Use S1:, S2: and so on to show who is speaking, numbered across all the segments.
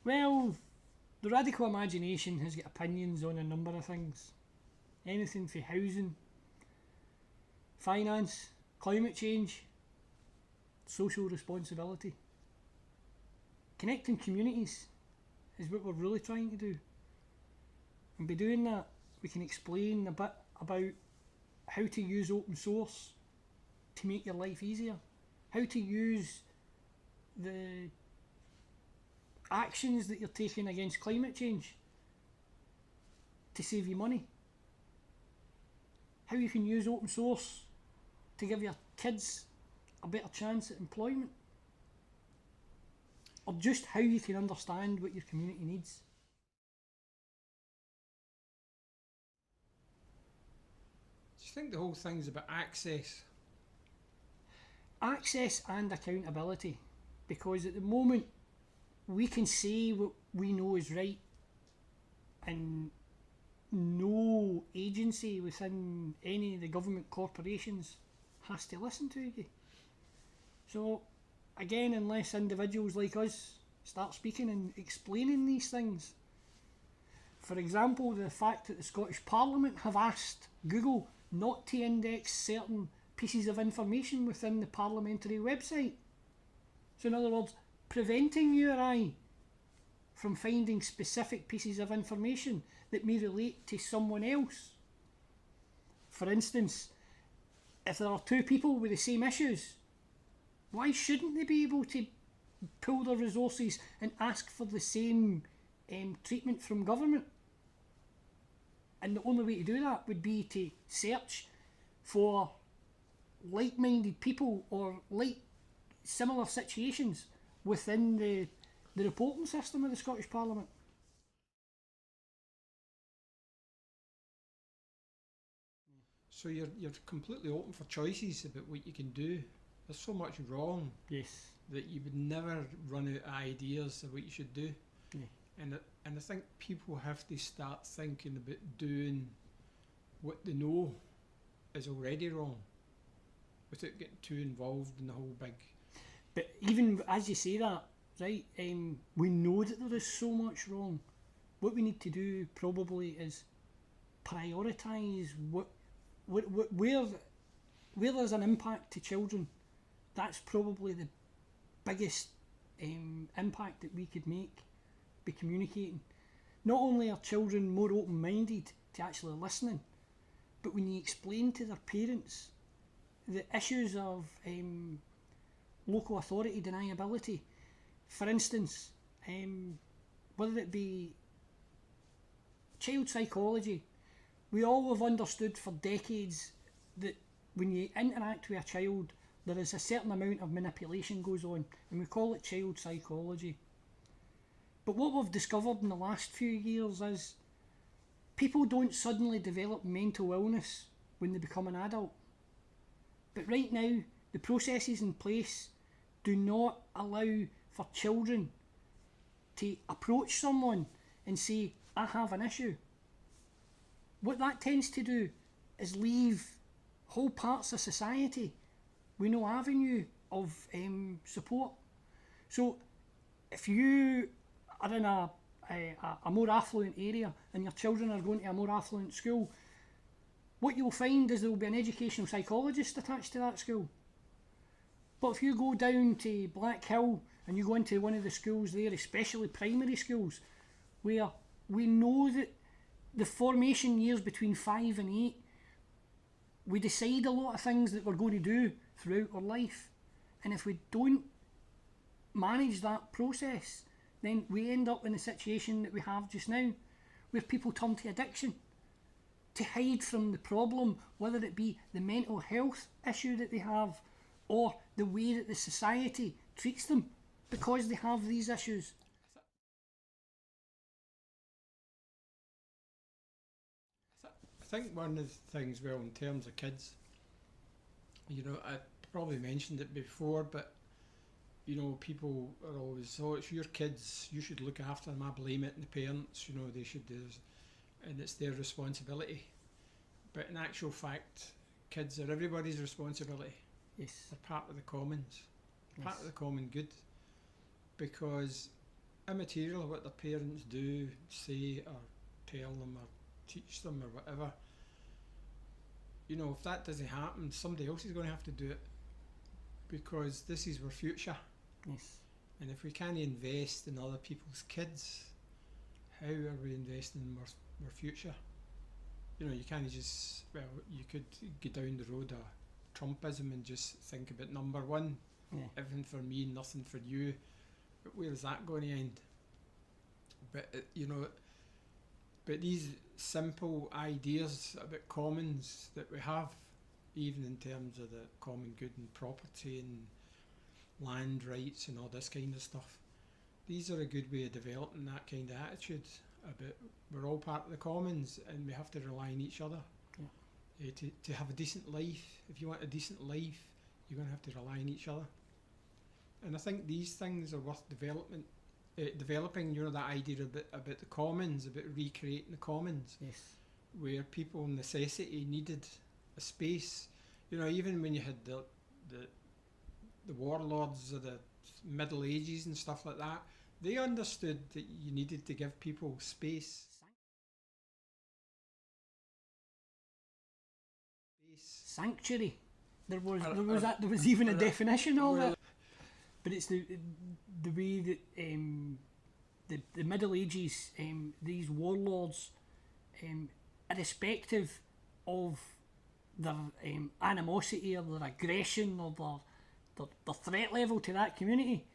S1: Well, the radical imagination has got opinions on a number of things. Anything from housing, finance, climate change, social responsibility. Connecting communities is what we're really trying to do. And by doing that, we can explain a bit about how to use open source to make your life easier, how to use the actions that you're taking against climate change to save you money, how you can use open source to give your kids a better chance at employment, or just how you can understand what your community needs.
S2: Do you think the whole thing's about access?
S1: Access and accountability, because at the moment we can say what we know is right and no agency within any of the government corporations has to listen to you. So again, unless individuals like us start speaking and explaining these things, for example, the fact that the Scottish Parliament have asked Google not to index certain pieces of information within the parliamentary website. So in other words, preventing you or I from finding specific pieces of information that may relate to someone else. For instance, if there are two people with the same issues, why shouldn't they be able to pool their resources and ask for the same treatment from government? And the only way to do that would be to search for like-minded people or similar situations within the reporting system of the Scottish Parliament.
S2: So you're completely open for choices about what you can do. There's so much wrong.
S1: Yes.
S2: That you would never run out of ideas of what you should do.
S1: Yeah.
S2: And I think people have to start thinking about doing what they know is already wrong without getting too involved in the whole big.
S1: But even as you say that, right, we know that there is so much wrong. What we need to do probably is prioritise where there's an impact to children. That's probably the biggest impact that we could make by communicating. Not only are children more open-minded to actually listening, but when you explain to their parents the issues of local authority deniability, for instance, whether it be child psychology, we all have understood for decades that when you interact with a child, there is a certain amount of manipulation goes on, and we call it child psychology. But what we've discovered in the last few years is people don't suddenly develop mental illness when they become an adult. But right now, the processes in place do not allow for children to approach someone and say, I have an issue. What that tends to do is leave whole parts of society with no avenue of support. So if you are in a more affluent area and your children are going to a more affluent school, what you'll find is there will be an educational psychologist attached to that school. But if you go down to Black Hill and you go into one of the schools there, especially primary schools, where we know that the formation years between 5 and 8, we decide a lot of things that we're going to do throughout our life. And if we don't manage that process, then we end up in the situation that we have just now, where people turn to addiction to hide from the problem, whether it be the mental health issue that they have or the way that the society treats them because they have these issues.
S2: I think one of the things, well, in terms of kids, you know, I probably mentioned it before, but you know, people are always, oh, it's your kids, you should look after them. I blame it on the parents, you know, they should do this, and it's their responsibility. But in actual fact, kids are everybody's responsibility.
S1: Yes.
S2: They're part of the commons,
S1: Yes.
S2: part of the common good. Because immaterial what their parents do, say, or tell them, or teach them, or whatever, you know, if that doesn't happen, somebody else is going to have to do it. Because this is our future.
S1: Yes.
S2: And if we can't invest in other people's kids, how are we investing in our future? You know, you can't just, well, you could go down the road of Trumpism and just think about number one,
S1: Yeah.
S2: everything for me, nothing for you. But where's that going to end? But, you know, but these simple ideas about commons that we have, even in terms of the common good and property and land rights and all this kind of stuff, these are a good way of developing that kind of attitude about we're all part of the commons and we have to rely on each other.
S1: Yeah.
S2: To have a decent life. If you want a decent life, you're going to have to rely on each other. And I think these things are worth developing, you know, that idea about the commons, about recreating the commons.
S1: Yes.
S2: Where people necessity needed a space. You know, even when you had the warlords of the Middle Ages and stuff like that, they understood that you needed to give people space.
S1: Sanctuary. There was even a definition of it. But it's the way that the Middle Ages, these warlords, irrespective of their animosity or their aggression or their threat level to that community,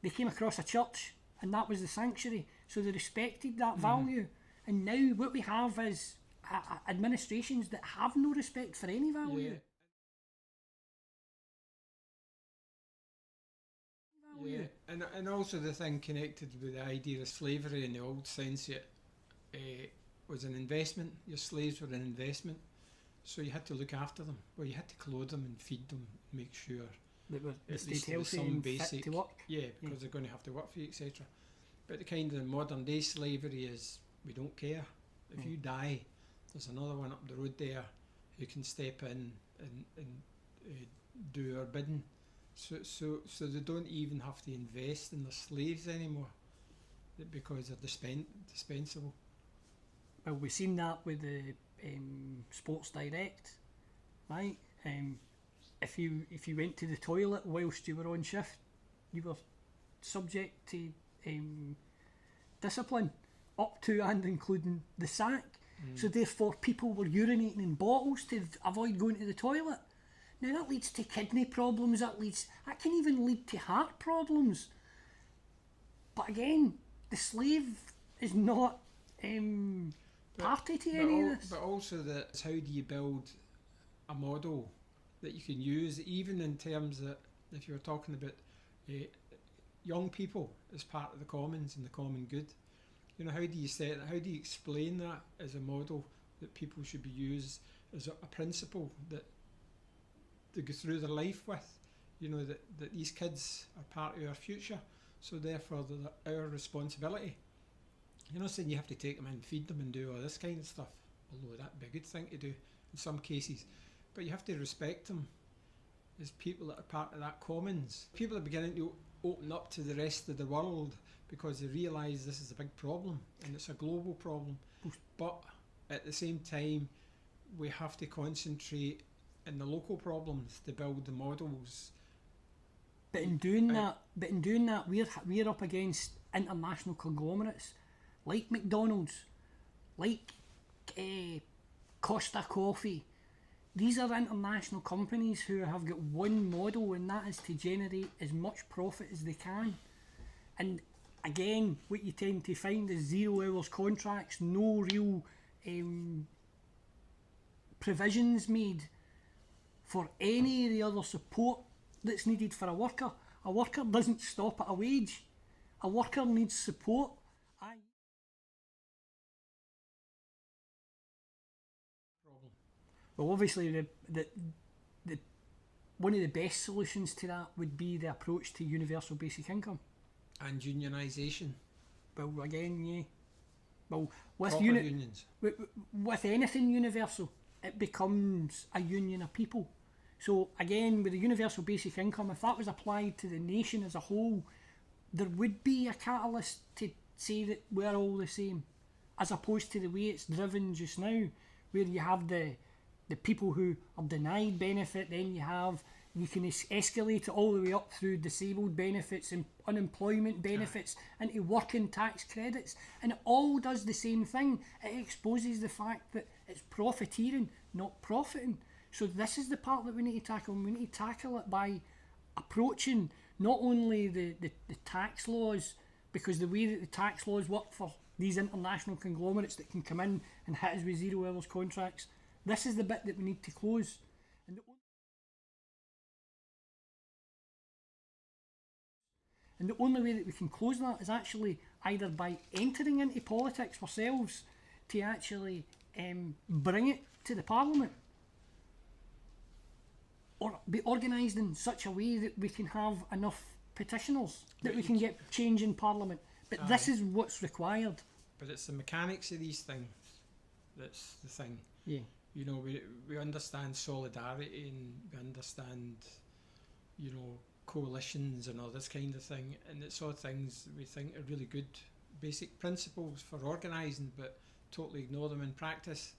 S1: they came across a church and that was the sanctuary. So they respected that value. And now what we have is administrations that have no respect for any value.
S2: Yeah, and also the thing connected with the idea of slavery in the old sense, it was an investment. Your slaves were an investment, so you had to look after them. Well, you had to clothe them and feed them, and make sure
S1: They stayed healthy and fit to work.
S2: Yeah, because they're going to have to work for you, etc. But the kind of modern day slavery is we don't care. If you die, there's another one up the road there who can step in and do our bidding. So they don't even have to invest in their slaves anymore because they're dispensable.
S1: Well, we've seen that with the Sports Direct, right? If you went to the toilet whilst you were on shift, you were subject to discipline, up to and including the sack. So therefore, people were urinating in bottles to avoid going to the toilet. Now that leads to kidney problems. That can even lead to heart problems. But again, the slave is not party to any of this.
S2: But also, that's how do you build a model that you can use, even in terms that if you were talking about young people as part of the commons and the common good. You know, how do you say it? How do you explain that as a model that people should be used as a principle that to go through their life with? You know, that these kids are part of our future, so therefore they're our responsibility. You're not saying you have to take them and feed them and do all this kind of stuff, although that'd be a good thing to do in some cases, but you have to respect them as people that are part of that commons. People are beginning to open up to the rest of the world because they realise this is a big problem and it's a global problem. But at the same time, we have to concentrate in the local problems to build the models.
S1: But in doing that, we're up against international conglomerates like McDonald's, like Costa Coffee. These are international companies who have got one model, and that is to generate as much profit as they can. And again, what you tend to find is 0 hours contracts, no real provisions made for any of the other support that's needed for a worker. A worker doesn't stop at a wage. A worker needs support. Well, obviously, the one of the best solutions to that would be the approach to universal basic income.
S2: And unionisation.
S1: Well, again, yeah. Well, with
S2: unions.
S1: With anything universal, it becomes a union of people. So again, with the universal basic income, if that was applied to the nation as a whole, there would be a catalyst to say that we're all the same, as opposed to the way it's driven just now, where you have the people who are denied benefit, then you can escalate it all the way up through disabled benefits and unemployment benefits into working tax credits, and it all does the same thing. It exposes the fact that it's profiteering, not profiting. So this is the part that we need to tackle, and we need to tackle it by approaching not only the tax laws, because the way that the tax laws work for these international conglomerates that can come in and hit us with 0 hours contracts, this is the bit that we need to close. And the only way that we can close that is actually either by entering into politics ourselves to actually bring it to the Parliament, or be organised in such a way that we can have enough petitioners that we can get change in Parliament. But this is what's required.
S2: But it's the mechanics of these things that's the thing.
S1: Yeah.
S2: You know, we understand solidarity, and we understand, you know, coalitions and all this kind of thing, and it's all things we think are really good basic principles for organising, but totally ignore them in practice.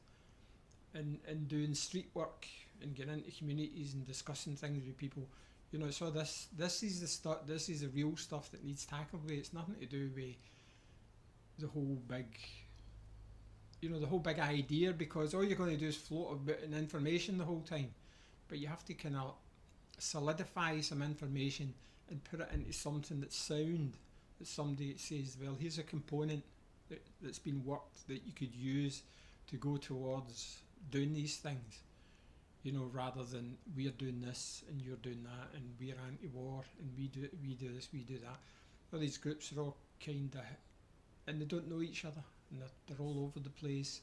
S2: And doing street work and getting into communities and discussing things with people, you know. So this is the stuff. This is the real stuff that needs tackling. It's nothing to do with the whole big, you know, the whole big idea, because all you're going to do is float about in information the whole time. But you have to kind of solidify some information and put it into something that's sound, that somebody says, well, here's a component that's been worked that you could use to go towards doing these things, you know, rather than we're doing this and you're doing that and we're anti-war and we do this, we do that. Well, these groups are all kind of, and they don't know each other, and they're all over the place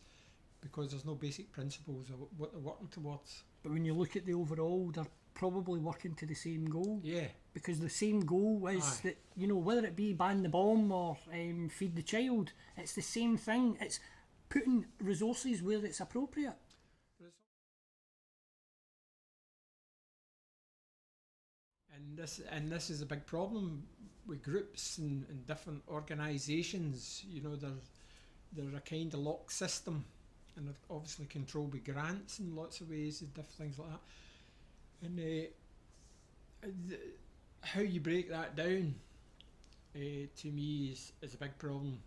S2: because there's no basic principles of what they're working towards.
S1: But when you look at the overall, they're probably working to the same goal.
S2: Yeah.
S1: Because the same goal is that, you know, whether it be ban the bomb or feed the child, it's the same thing. It's putting resources where it's appropriate.
S2: And this is a big problem with groups and different organisations. You know, they're a kind of locked system, and they're obviously controlled by grants in lots of ways and different things like that. And how you break that down, to me, is a big problem.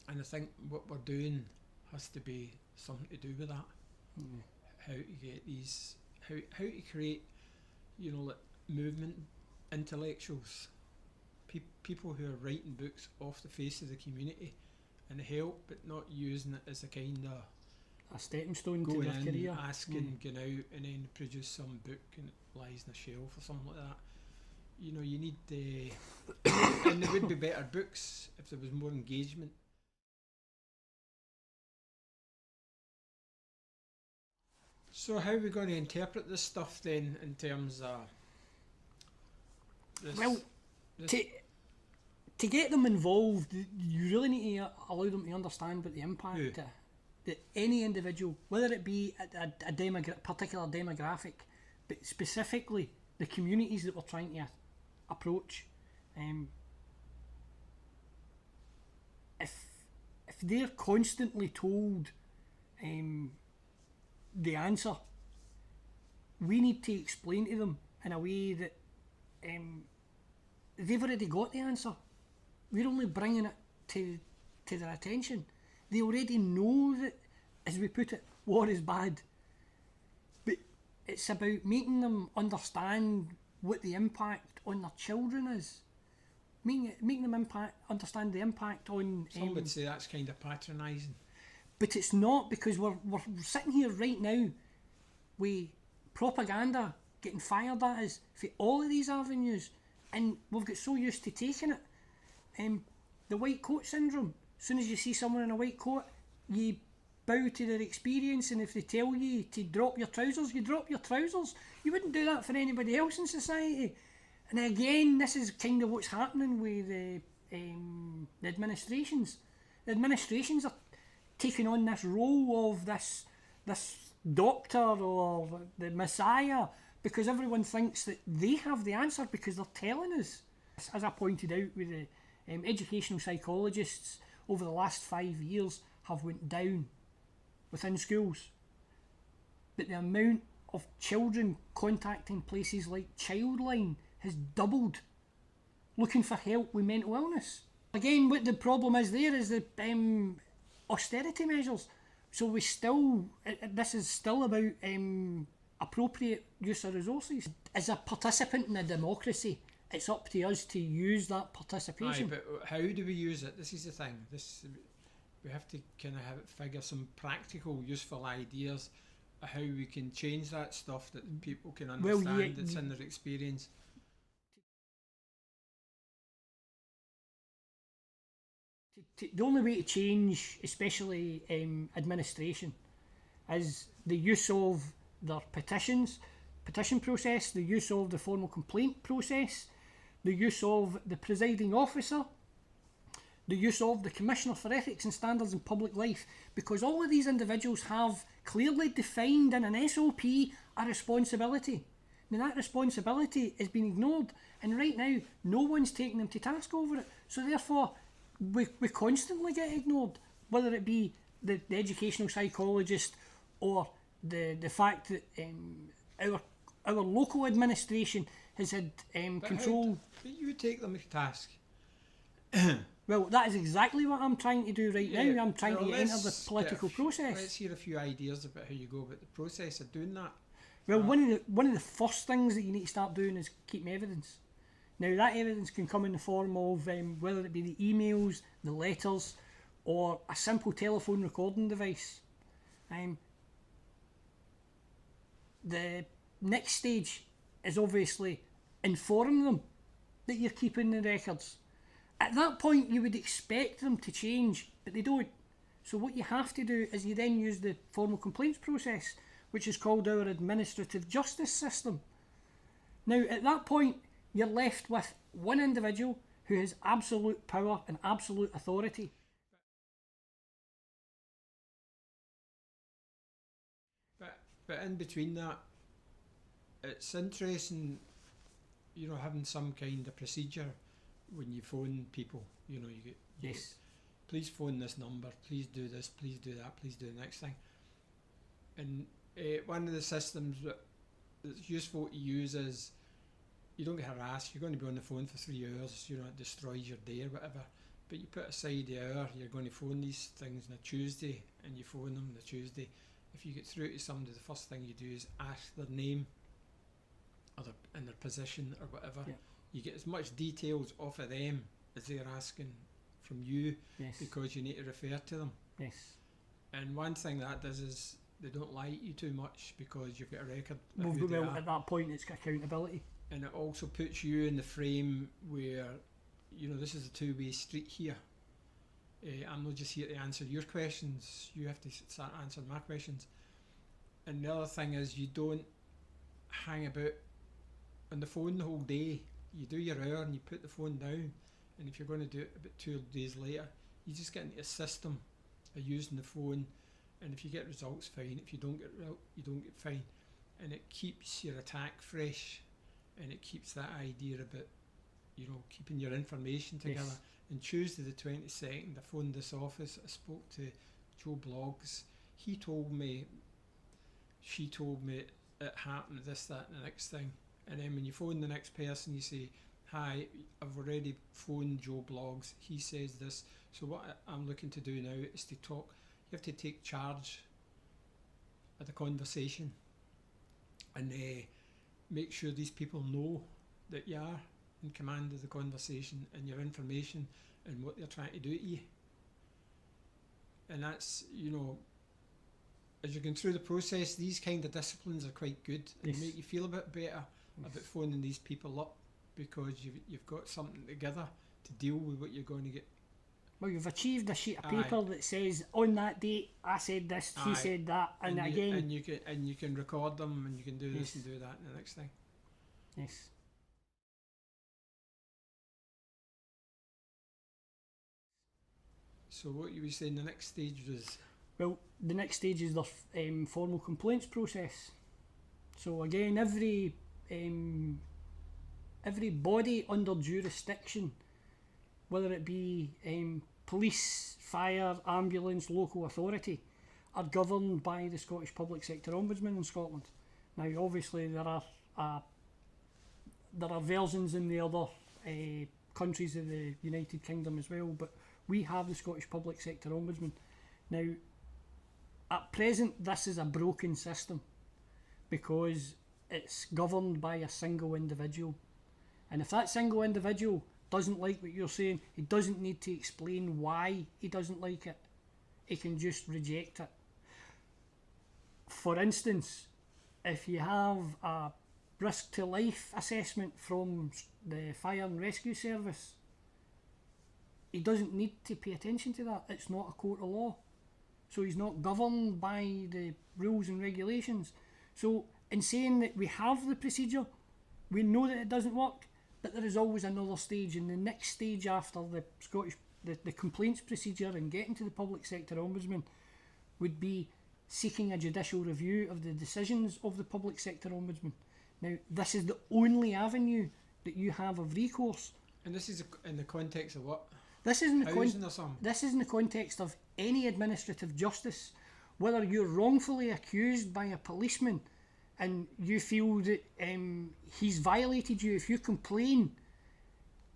S2: And I think what we're doing has to be something to do with that.
S1: Mm.
S2: How to get these, how to create, you know, like movement intellectuals, people who are writing books off the face of the community and help, but not using it as a kind of
S1: a stepping stone to their career.
S2: Asking, going out and then produce some book and it lies on a shelf or something like that. You know, you need and there would be better books if there was more engagement. So how are we going to interpret this stuff then, in terms of this?
S1: Well, to get them involved, you really need to allow them to understand what the impact that any individual, whether it be a particular demographic, but specifically the communities that we're trying to approach, if they're constantly told the answer, we need to explain to them in a way that they've already got the answer. We're only bringing it to their attention. They already know that, as we put it, war is bad. But it's about making them understand what the impact on their children is. Making them understand the impact on...
S2: Some would say that's kind of patronising.
S1: But it's not, because we're sitting here right now with propaganda getting fired at us for all of these avenues, and we've got so used to taking it. The white coat syndrome. As soon as you see someone in a white coat, you bow to their experience, and if they tell you to drop your trousers, you drop your trousers. You wouldn't do that for anybody else in society. And again, this is kind of what's happening with the administrations. The administrations are taking on this role of this doctor or the messiah, because everyone thinks that they have the answer because they're telling us. As I pointed out with the educational psychologists over the last 5 years have went down within schools, but the amount of children contacting places like Childline has doubled, looking for help with mental illness. Again, what the problem is there is the austerity measures. So we still, this is still about appropriate use of resources. As a participant in a democracy, it's up to us to use that participation.
S2: Aye, but how do we use it? This is the thing. We have to kind of figure some practical, useful ideas of how we can change that stuff that people can understand. That's in their experience.
S1: The only way to change, especially administration, is the use of their petition process, the use of the formal complaint process, the use of the presiding officer, the use of the Commissioner for Ethics and Standards in Public Life, because all of these individuals have clearly defined in an SOP a responsibility. Now that responsibility is being ignored, and right now no one's taking them to task over it, so therefore we constantly get ignored, whether it be the educational psychologist or the fact that our local administration has had control.
S2: But you take them to task.
S1: Well, that is exactly what I'm trying to do right now. I'm trying to enter the political process.
S2: Let's hear a few ideas about how you go about the process of doing that.
S1: Well, one of the first things that you need to start doing is keeping evidence. Now, that evidence can come in the form of whether it be the emails, the letters, or a simple telephone recording device. The next stage is obviously inform them that you're keeping the records. At that point, you would expect them to change, but they don't. So what you have to do is you then use the formal complaints process, which is called our administrative justice system. Now, at that point, you're left with one individual who has absolute power and absolute authority.
S2: But in between that, it's interesting, having some kind of procedure when you phone people. You get,
S1: yes,
S2: please phone this number, please do this, please do that, please do the next thing. And one of the systems that's useful to use is you don't get harassed. You're going to be on the phone for 3 hours, it destroys your day or whatever, but you put aside the hour you're going to phone these things on a Tuesday, and you phone them on a Tuesday. If you get through to somebody, the first thing you do is ask their name or their position or whatever.
S1: Yeah.
S2: You get as much details off of them as they're asking from you,
S1: yes,
S2: because you need to refer to them.
S1: Yes.
S2: And one thing that does is they don't lie to you too much, because you've got a record.
S1: Well, at that point, it's accountability.
S2: And it also puts you in the frame where, this is a two-way street here. I'm not just here to answer your questions, you have to start answering my questions. And the other thing is, you don't hang about on the phone the whole day. You do your hour and you put the phone down, and if you're going to do it about 2 days later, you just get into a system of using the phone, and if you get results, fine. If you don't get you don't get fine. And it keeps your attack fresh, and it keeps that idea about keeping your information together.
S1: Yes.
S2: And Tuesday the 22nd, I phoned this office, I spoke to Joe Bloggs. She told me it happened, this, that and the next thing. And then when you phone the next person, you say, hi, I've already phoned Joe Bloggs, he says this. So what I'm looking to do now is to talk. You have to take charge of the conversation, and make sure these people know that you are in command of the conversation and your information and what they're trying to do to you. And that's, as you're going through the process, these kind of disciplines are quite good. They make you feel a bit better about phoning these people up, because you've got something together to deal with what you're going to get.
S1: Well, you've achieved a sheet of paper that says, on that date, I said this, he said that, and again...
S2: And you can record them, and you can do this and do that, and the next thing.
S1: Yes.
S2: So what you were saying, the next stage was...
S1: Well, the next stage is the formal complaints process. So again, every body under jurisdiction, whether it be police, fire, ambulance, local authority, are governed by the Scottish Public Sector Ombudsman in Scotland. Now, obviously, there are versions in the other countries of the United Kingdom as well, but we have the Scottish Public Sector Ombudsman. Now, at present, this is a broken system because it's governed by a single individual. And if that single individual doesn't like what you're saying, he doesn't need to explain why he doesn't like it. He can just reject it. For instance, if you have a risk to life assessment from the Fire and Rescue Service, he doesn't need to pay attention to that. It's not a court of law. So he's not governed by the rules and regulations. So in saying that we have the procedure, we know that it doesn't work, but there is always another stage, and the next stage after the complaints procedure and getting to the Public Sector Ombudsman would be seeking a judicial review of the decisions of the Public Sector Ombudsman. Now, this is the only avenue that you have of recourse.
S2: And this is in the context of what?
S1: This is in
S2: the
S1: context of any administrative justice. Whether you're wrongfully accused by a policeman and you feel that he's violated you, if you complain,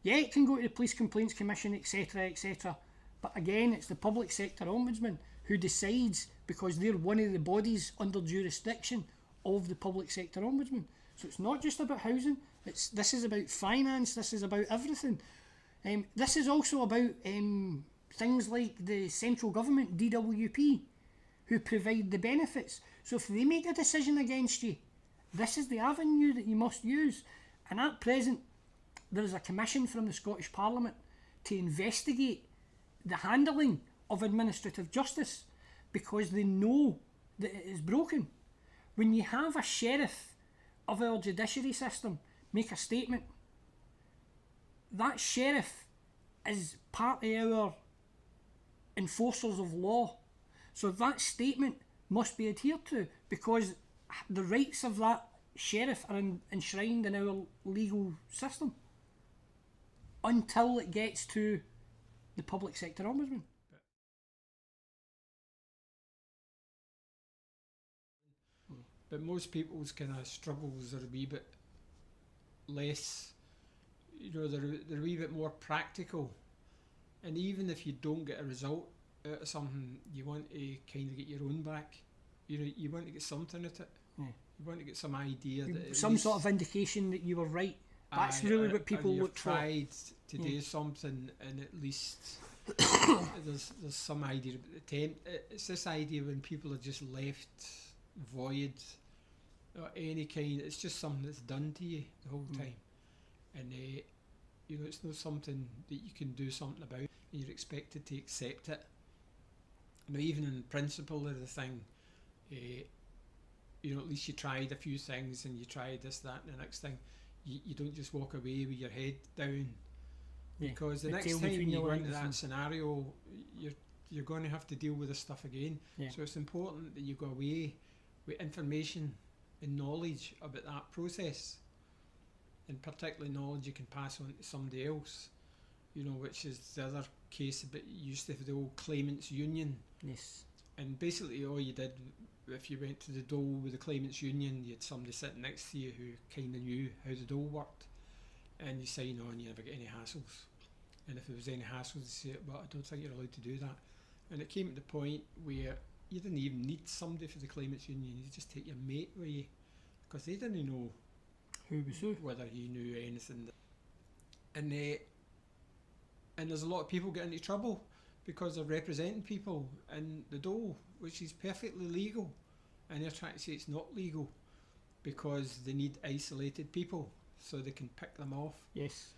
S1: yeah, it can go to the Police Complaints Commission, etc., etc. But again, it's the Public Sector Ombudsman who decides, because they're one of the bodies under jurisdiction of the Public Sector Ombudsman. So it's not just about housing. This is about finance. This is about everything. This is also about things like the central government, DWP, who provide the benefits. So if they make a decision against you, this is the avenue that you must use. And at present, there is a commission from the Scottish Parliament to investigate the handling of administrative justice, because they know that it is broken. When you have a sheriff of our judiciary system make a statement, that sheriff is part of our enforcers of law. So that statement must be adhered to, because the rights of that sheriff are enshrined in our legal system until it gets to the Public Sector Ombudsman.
S2: But most people's kind of struggles are a wee bit less, they're a wee bit more practical. And even if you don't get a result out of something, you want to kind of get your own back. You want to get something at it.
S1: Yeah.
S2: You want to get some idea that
S1: some sort of indication that you were right. That's really what people look for.
S2: Tried to do something, and at least there's some idea. It's this idea when people are just left void or any kind. It's just something that's done to you the whole time, and it's not something that you can do something about, and you're expected to accept it. Now, even in principle of the thing, at least you tried a few things, and you tried this, that, and the next thing. You don't just walk away with your head down, because the next time you go into that scenario, you're going to have to deal with this stuff again.
S1: Yeah.
S2: So it's important that you go away with information and knowledge about that process, and particularly knowledge you can pass on to somebody else, which is the other case. But you used to have the old claimants union.
S1: Yes.
S2: And basically all you did, if you went to the dole with the claimants union, you had somebody sitting next to you who kind of knew how the dole worked, and you sign on, you never get any hassles. And if there was any hassles, they say, well, I don't think you're allowed to do that. And it came to the point where you didn't even need somebody for the claimants union, you just take your mate with you, because they didn't know
S1: who was who,
S2: whether he knew anything. And there's a lot of people getting into trouble because they're representing people in the dole, which is perfectly legal, and they're trying to say it's not legal because they need isolated people so they can pick them off.
S1: Yes.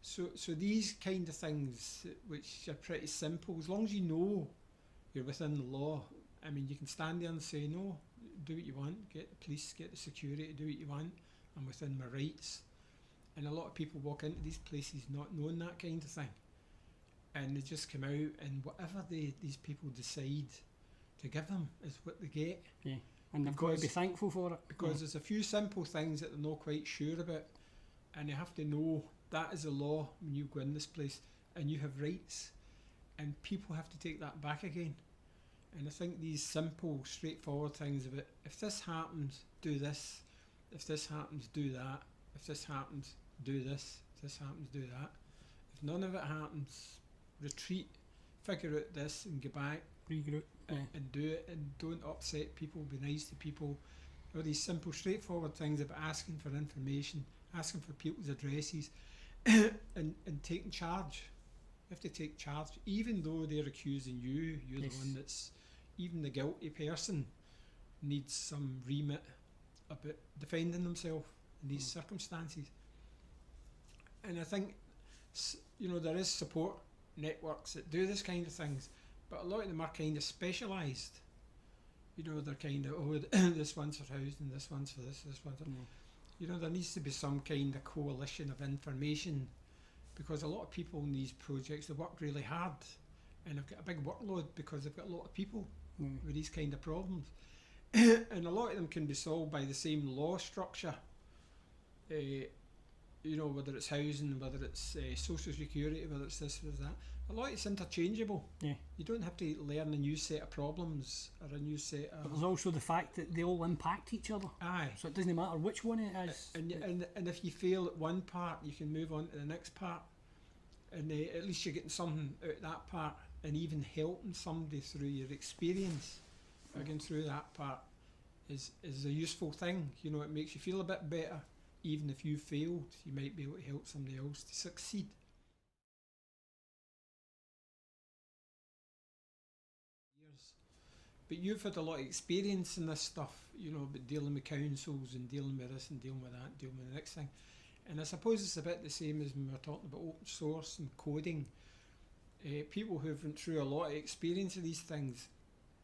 S2: So these kind of things, which are pretty simple, as long as you know you're within the law. I mean, you can stand there and say, no, do what you want, get the police, get the security, do what you want, I'm within my rights. And a lot of people walk into these places not knowing that kind of thing, and they just come out, and whatever these people decide to give them is what they get.
S1: Yeah. And they've got to be thankful for it.
S2: Because there's a few simple things that they're not quite sure about, and you have to know that is the law when you go in this place, and you have rights, and people have to take that back again. And I think these simple, straightforward things about, if this happens, do this. If this happens, do that. If this happens, do this. If this happens, do that. If none of it happens, retreat, figure out this and get back.
S1: Regroup.
S2: And do it, and don't upset people, be nice to people. All these simple, straightforward things about asking for information, asking for people's addresses, and taking charge. You have to take charge, even though they're accusing you. You're the one that's, even the guilty person needs some remit about defending themselves in these circumstances. And I think, there is support networks that do this kind of things, but a lot of them are kind of specialised. They're kind of, this one's for housing, this one's for this one's for... there needs to be some kind of coalition of information, because a lot of people in these projects, they work really hard and they've got a big workload because they've got a lot of people with these kind of problems. And a lot of them can be solved by the same law structure, whether it's housing, whether it's social security, whether it's this, whether that. A lot it's interchangeable. Yeah. You don't have to learn a new set of problems or a new set of... But
S1: there's also the fact that they all impact each other.
S2: Aye.
S1: So it doesn't matter which one it is.
S2: And if you fail at one part, you can move on to the next part. And at least you're getting something out of that part, and even helping somebody through your experience going through that part is a useful thing. It makes you feel a bit better. Even if you failed, you might be able to help somebody else to succeed. But you've had a lot of experience in this stuff, but dealing with councils and dealing with this and dealing with that, dealing with the next thing. And I suppose it's a bit the same as when we were talking about open source and coding. People who've went through a lot of experience of these things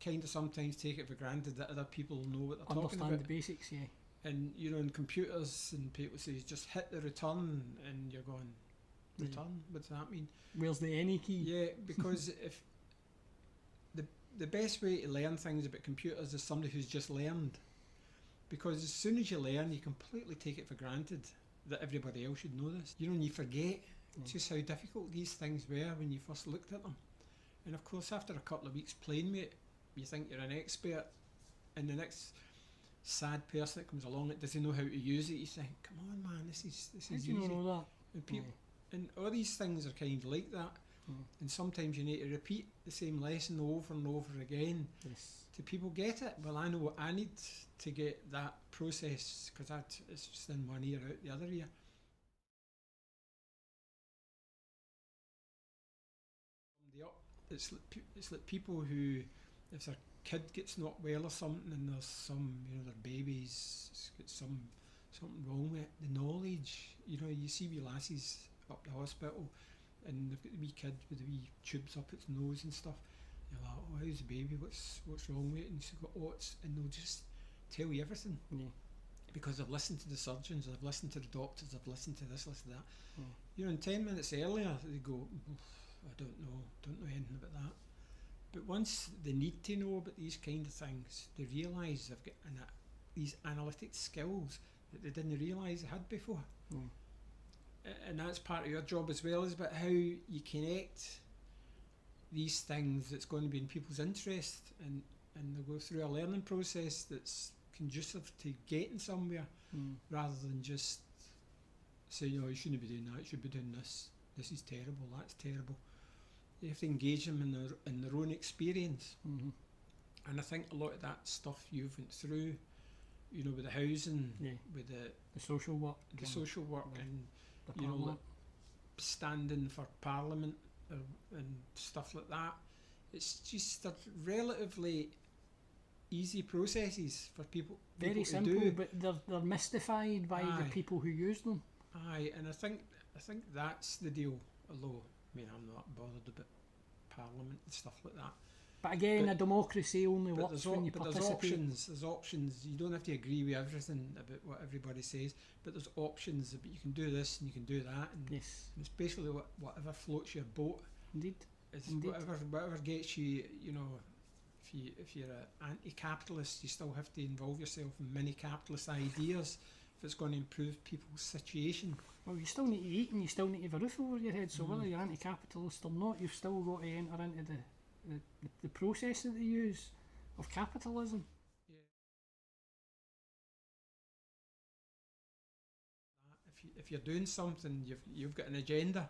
S2: kind of sometimes take it for granted that other people know what they're talking about.
S1: Understand the basics, yeah.
S2: And in computers, and people say just hit the return, and you're going, return? What does that mean?
S1: Where's the any key?
S2: Yeah, because if the best way to learn things about computers is somebody who's just learned. Because as soon as you learn, you completely take it for granted that everybody else should know this. And you forget just how difficult these things were when you first looked at them. And of course, after a couple of weeks playing with it, you think you're an expert, and the next sad person that comes along that doesn't know how to use it, you think, come on man, this is easy.
S1: You know that?
S2: And people, and all these things are kind of like that. And sometimes you need to repeat the same lesson over and over again to people get it. Well, I know what I need to get that process, because it's just in one ear out the other ear. It's like people who, if their kid gets not well or something, and there's some, their baby's got something wrong with it, the knowledge, you see wee lasses up the hospital, and they've got the wee kid with the wee tubes up its nose and stuff. You're like, oh, how's the baby? What's wrong with it? And she's got ots, and they'll just tell you everything. Because I've listened to the surgeons, I've listened to the doctors, I've listened to this, listen to that. And 10 minutes earlier, they go, I don't know anything about that. But once they need to know about these kind of things, they realise they've got these analytic skills that they didn't realise they had before. And that's part of your job as well, is about how you connect these things that's going to be in people's interest, and they'll go through a learning process that's conducive to getting somewhere, rather than just say, you shouldn't be doing that, you should be doing this. This is terrible, that's terrible. You have to engage them in their own experience. And I think a lot of that stuff you've went through, with the housing, with the social work, and like standing for Parliament and stuff like that. It's just relatively easy processes for people.
S1: Very simple,
S2: to do.
S1: But they're mystified by the people who use them.
S2: Aye, and I think that's the deal. Although, I'm not bothered about Parliament and stuff like that.
S1: But again, a democracy only works when you participate.
S2: There's options. You don't have to agree with everything about what everybody says, but there's options. But you can do this and you can do that, and it's basically whatever floats your boat.
S1: Indeed.
S2: Whatever gets you, if you're an anti-capitalist, you still have to involve yourself in many capitalist ideas if it's going to improve people's situation.
S1: Well, you still need to eat and you still need to have a roof over your head, so whether you're anti-capitalist or not, you've still got to enter into the process that they use of capitalism.
S2: Yeah. If you're doing something, you've got an agenda,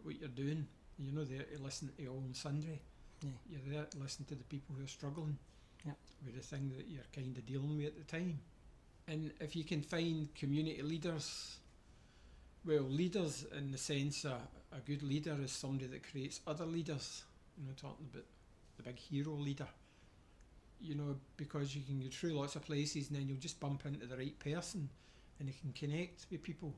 S2: what you're doing. You're not there to listen to all and sundry.
S1: Yeah.
S2: You're there to listen to the people who are struggling
S1: Yep.
S2: with the thing that you're kind of dealing with at the time. And if you can find community leaders, well, leaders in the sense a good leader is somebody that creates other leaders. You know, talking about the big hero leader. You know, because you can go through lots of places and then you'll just bump into the right person and they can connect with people.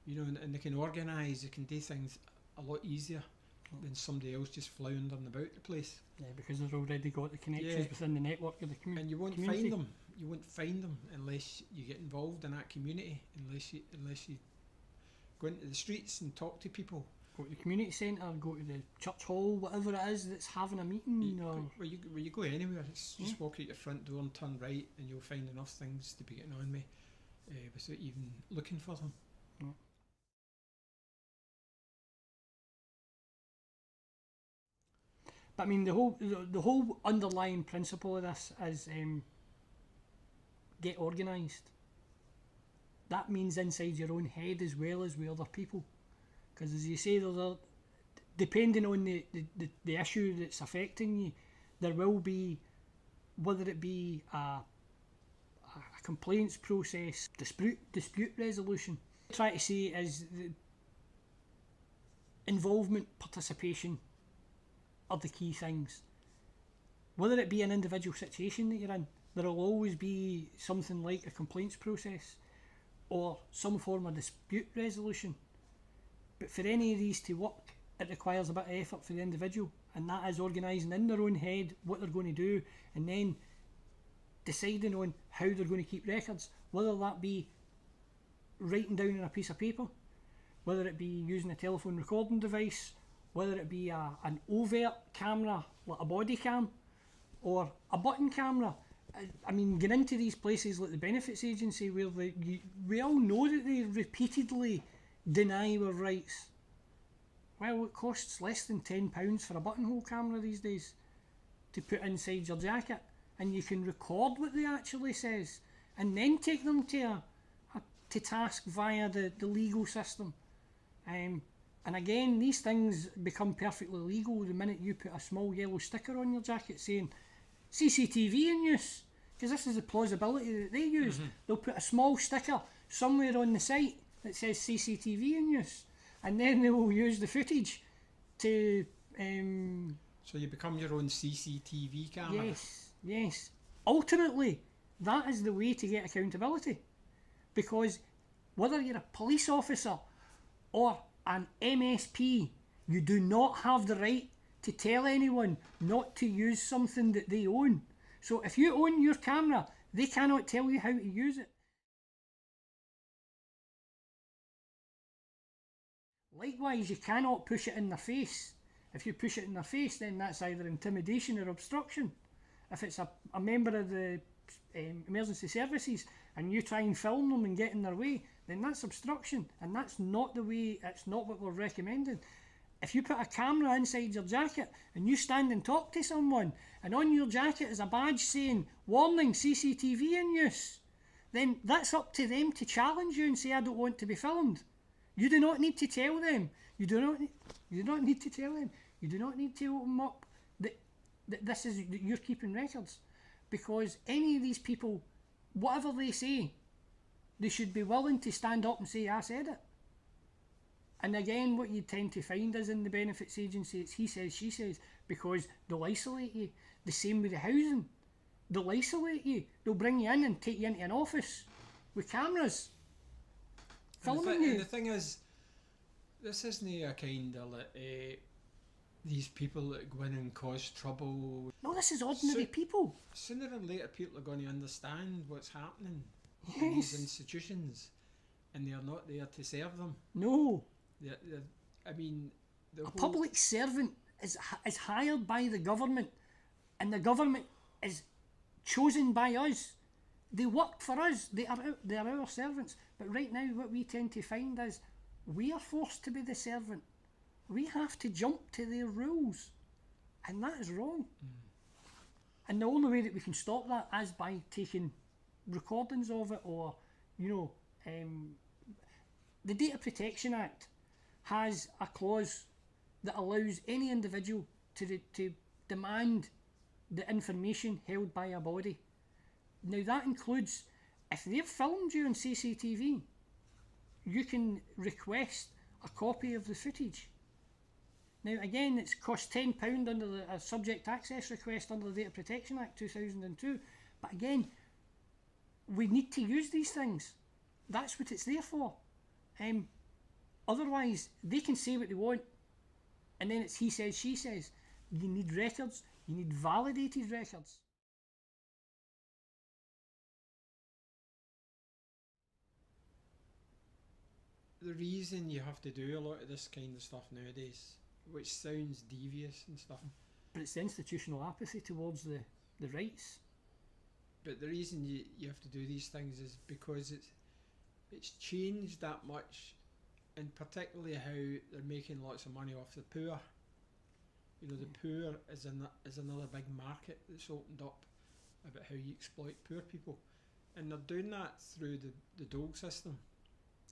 S2: You know, and they can organise, they can do things a lot easier than somebody else just floundering about the place.
S1: Yeah, because they've already got the connections within the network of the community.
S2: And you won't find them. You won't find them unless you get involved in that community. Unless you go into the streets and talk to people.
S1: Go to the community centre, go to the church hall, whatever it is that's having a meeting.
S2: Where you go anywhere, it's just walk out your front door and turn right, and you'll find enough things to be getting on with without even looking for them.
S1: Yeah. But I mean, the whole underlying principle of this is get organised. That means inside your own head as well as with other people, because as you say, depending on the issue that's affecting you, there will be, whether it be a complaints process, dispute resolution. What I try to say is the involvement, participation are the key things. Whether it be an individual situation that you're in, there will always be something like a complaints process or some form of dispute resolution. But for any of these to work, it requires a bit of effort for the individual, and that is organising in their own head what they're going to do, and then deciding on how they're going to keep records, whether that be writing down on a piece of paper, whether it be using a telephone recording device, whether it be an overt camera like a body cam or a button camera. I mean, getting into these places like the Benefits Agency where we all know that they repeatedly deny our rights. Well, it costs less than £10 for a buttonhole camera these days to put inside your jacket, and you can record what they actually says and then take them to task via the legal system. And again, these things become perfectly legal the minute you put a small yellow sticker on your jacket saying CCTV in use, because this is the plausibility that they use. They'll put a small sticker somewhere on the site that says CCTV in use, and then they will use the footage to...
S2: So you become your own CCTV camera?
S1: Yes. Ultimately, that is the way to get accountability, because whether you're a police officer or an MSP, you do not have the right to tell anyone not to use something that they own. So if you own your camera, they cannot tell you how to use it. Likewise, you cannot push it in their face. If you push it in their face, then that's either intimidation or obstruction. If it's a member of the emergency services and you try and film them and get in their way, then that's obstruction, and that's not the way, it's not what we're recommending. If you put a camera inside your jacket and you stand and talk to someone, and on your jacket is a badge saying, warning, CCTV in use, then that's up to them to challenge you and say, I don't want to be filmed. You do not need to tell them. You do not need to tell them. You do not need to open up that this is, that you're keeping records. Because any of these people, whatever they say, they should be willing to stand up and say, I said it. And again, what you tend to find is in the Benefits Agency, it's he says, she says, because they'll isolate you. The same with the housing. They'll isolate you. They'll bring you in and take you into an office with cameras filming you.
S2: And the thing is, this isn't a kind of like these people that go in and cause trouble.
S1: No, this is ordinary people.
S2: Sooner or later, people are going to understand what's happening in these institutions, and they're not there to serve them.
S1: No.
S2: I mean,
S1: a public servant is hired by the government And the government is chosen by us. They work for us. They are our servants. But right now, what we tend to find is we are forced to be the servant. We have to jump to their rules, and that is wrong. And the only way that we can stop that is by taking recordings of it, or the Data Protection Act has a clause that allows any individual to demand the information held by a body. Now that includes, if they've filmed you on CCTV, you can request a copy of the footage. Now again, it's cost £10 under a subject access request under the Data Protection Act 2002. But again, we need to use these things. That's what it's there for. Otherwise, they can say what they want, and then it's he says, she says. You need records. You need validated records.
S2: The reason you have to do a lot of this kind of stuff nowadays, which sounds devious and stuff,
S1: but it's the institutional apathy towards the rights.
S2: But the reason you have to do these things is because it's changed that much, and particularly how they're making lots of money off the poor. You know, the poor is another big market that's opened up about how you exploit poor people, and they're doing that through the dole system.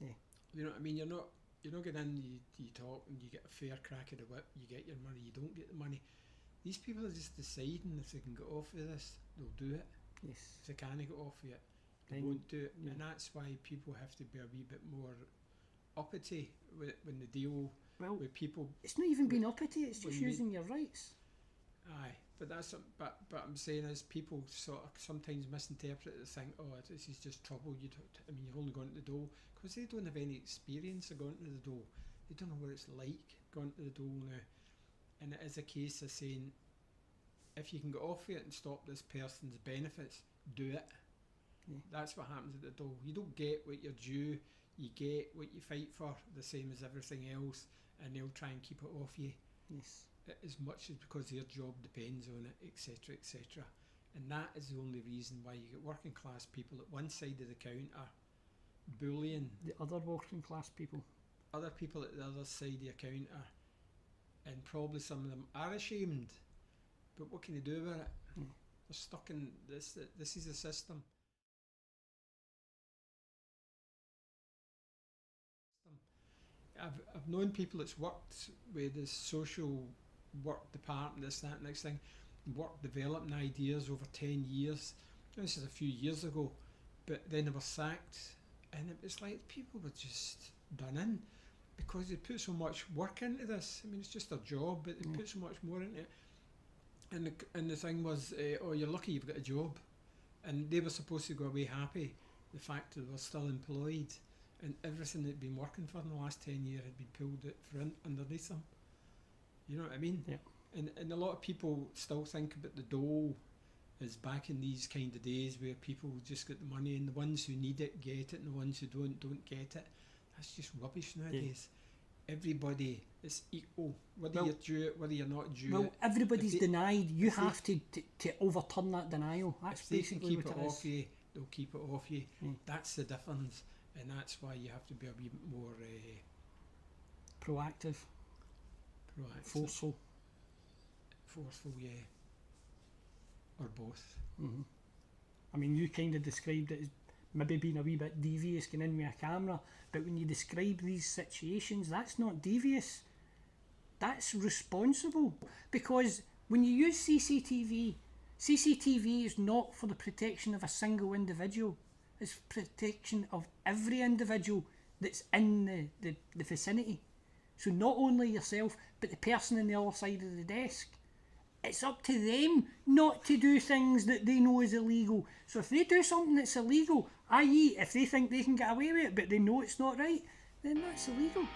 S1: Yeah.
S2: You know what I mean? You're not getting in, you talk and you get a fair crack of the whip, you get your money, you don't get the money. These people are just deciding if they can get off of this, they'll do it.
S1: Yes.
S2: If they can't get off of it, they won't do it. Yeah. And that's why people have to be a wee bit more uppity when they deal with people. It's
S1: not even being uppity, it's just using your rights.
S2: Aye, but but I'm saying is people sort of sometimes misinterpret it and think, oh, this is just trouble. You're only going to the dole, because they don't have any experience of going to the dole. They don't know what it's like going to the dole now. And it is a case of saying, if you can get off it and stop this person's benefits, do it.
S1: Yeah.
S2: That's what happens at the dole. You don't get what you're due, you get what you fight for, the same as everything else, and they'll try and keep it off you.
S1: Yes.
S2: As much as because their job depends on it, etc., etc. And that is the only reason why you get working class people at one side of the counter bullying
S1: the other working class people.
S2: Other people at the other side of the counter, and probably some of them are ashamed. But what can they do about it? They're stuck in this. This is the system. I've known people that's worked with the social work department, this, that, next thing, work developing ideas over 10 years. This is a few years ago, but then they were sacked, and it was like people were just done in because they put so much work into this. I mean, it's just their job, but they put so much more into it. And the thing was, oh, you're lucky you've got a job, and they were supposed to go away happy. The fact that they were still employed, and everything they'd been working for in the last 10 years had been pulled out for underneath them. You know what I mean?
S1: Yeah.
S2: And a lot of people still think about the dole as back in these kind of days where people just get the money, and the ones who need it get it, and the ones who don't get it. That's just rubbish nowadays. Yeah. Everybody is equal, whether you're due it, whether you're not due it.
S1: Well, everybody's denied. You have to overturn that denial. That's basically what it is. If they can keep it off you,
S2: they'll keep it off you. That's the difference, and that's why you have to be a wee bit more
S1: proactive, forceful,
S2: yeah, or both.
S1: Mm-hmm. I mean, you kind of described it as maybe being a wee bit devious, going in with a camera, but when you describe these situations, that's not devious, that's responsible. Because when you use CCTV is not for the protection of a single individual, it's protection of every individual that's in the vicinity. So not only yourself, but the person on the other side of the desk. It's up to them not to do things that they know is illegal. So if they do something that's illegal, i.e. if they think they can get away with it but they know it's not right, then that's illegal.